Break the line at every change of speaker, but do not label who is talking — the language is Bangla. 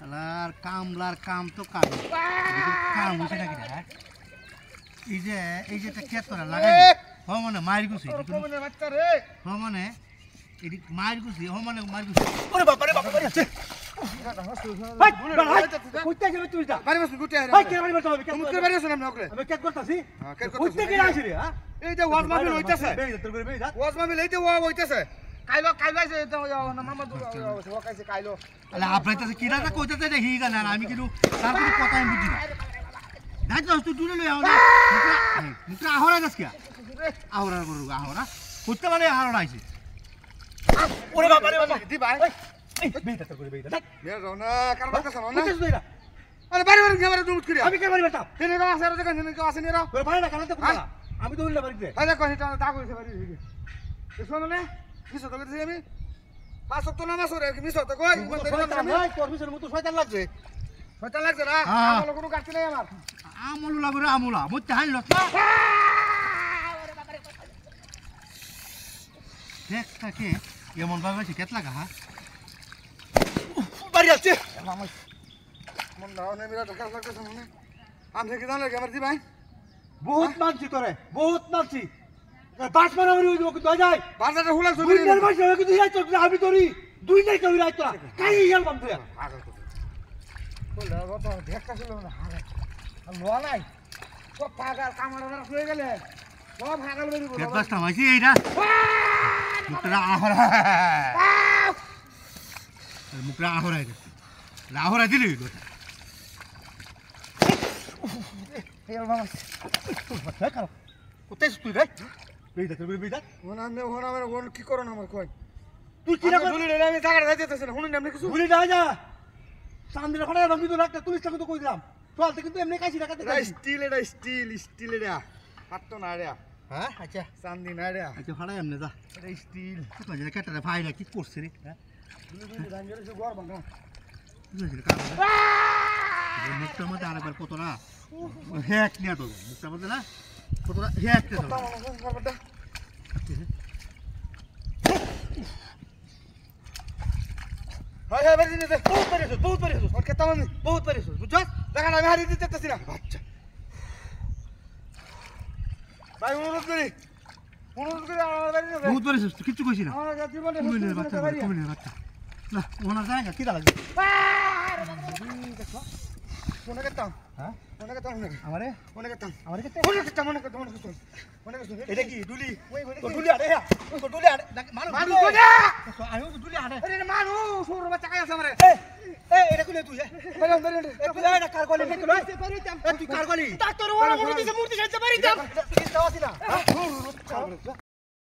আর কামলার কাম তো কাম কাম হচ্ছে নাকি রে এই যে একটা ক্ষেত করে লাগাই হ মানে মায়ের গুছি হ মানে এটি মায়ের গুছি হ মানে মায়ের গুছি ওরে বাবা রে বাবা আছে কইতে গেলে তুই যা বাড়ি বসে গুটে ভাই কে বাড়ি বসে তুমি কে বাড়ি বসে না আমি কে করতাছি হ্যাঁ কে করতাছি কইতে গেলে আসি রে হ্যাঁ এই যে ওয়াজ মাহফিল হইতাছে তোর করে বেই যা ওয়াজ মাহফিল এইতে ওয়া হইতাছে কাইলো যে তো না মামা ও কাইছে কাইলো আলে আপনাইতাছে কিরা না কইতাছে রে হি গানা আমি কিন্তু তার কোনো কথাই বুঝি না দাই তো তুই দূরে লই আও না মুকরা আহরা যাস কি আহরা করু আহরা কইতে মানে আহরা আইছে ওরে বাবা রে বাবা দি ভাই এই বেইতা তোর করে বেইতা বে রওনা কারবার কাছে না কইতাছ তুই না আরে বাড়ি বাড়ি ক্যামেরা দুমুত করিয়া আমি কে বাড়ি বেটা তেনে গাছ আর দেখা তেনে গাছ নি রা তোর ভাই না কানে তো কুলা আমি তো উল্লা বাড়িতে আরে কই এটা দাগ হইছে বাড়ি এসো না মিছো তো কইতেছি আমি পাঁচ তো নামাজ ওরে মিছো তো কই ভাই তোর মিছোর মতো শয়তান লাগছে না আমল কোনো কাটতে নাই আমার আমল লাগবে রে আমলা মতে হাইল না ওরে বাবা রে দেখ তাকে এমন ভাবে কেত লাগা হ্যাঁ বাড়ি আছে মন নাও নে মেরা ঢাকা লাগতেছ না আমি কি জানো আমার দি ভাই বহুত মানছি তোরে বহুত মানছি বাস মারামারি হইব কিন্তু যায় বাজারে হুলা ছবি দুই মাস হয়ে কিন্তু যাই তো আমি তোরি দুই নাই কই রাইতো কাই ইয়াল বাম তুই আগল কইলা বাবা ঢাকা ছিল না হাগা লোয়া নাই সব পাগার কামাড়া হয়ে গেলে সব হাগাল বেরিব কেতবাস নামাইছি এইটা মুকরা আহরা মুকরা আহরা আহরা দিলি কথা এই বাবা কথা করো কোথায় তুই রে বেইদা ওনা কি করো না আমার কই তুই কি না বলি রে আমি জায়গা যাইতেছ না হুনি নামনে কিছু ভুলি যা সামনে খড়া রঙি তো রাখতে পুলিশ টাকা তো কই দিলাম চলতে কিন্তু এমনি কাইছি রাখাতে স্টিল এটা হাত তো না রে হ্যাঁ আচ্ছা চান্দি না রে আচ্ছা খড়া এমনি যা এটা স্টিল কি কই রে কাটারে ভাইরা কি করছে রে হ্যাঁ দুই দাঙ্গের সে গড় ভাঙা কি হইছে কাটা মুখটা মধ্যে আরেকবার কত না হ্যাক নিয়া তো মুখটা মধ্যে না কতটা হ্যাক তে দাও হাই হাই বাজি নে বহুত পারিস ওর কেতা আমি বহুত পারিস বুঝছ দেখা না আমি হারি দিতেছি না আচ্ছা ভাই অনুরোধ করি আমার বাড়ি নে বহুত পারিস কিছু কইছি না আমার জীবনে কুমিনের বাচ্চা না ওনা যায় না কি লাগে দেখো কোনে কেতাম হ্যাঁ কোনে কেতাম আমারে কোনে কেতাম এটা কি দুলি তো দুলি আরে তো দুলি আরে মানু তো আয়ো তো দুলি আরে আরে মানু সুর বাচ্চা কাই আছে আমারে এ এটা কইলে তুই বেরে তুই এটা কার কইলে দেখলো তুই কার কইলি ডাক্তার ওরা মরে দিছে মূর্তি সাইতে পারিতাম কি দাও আছে না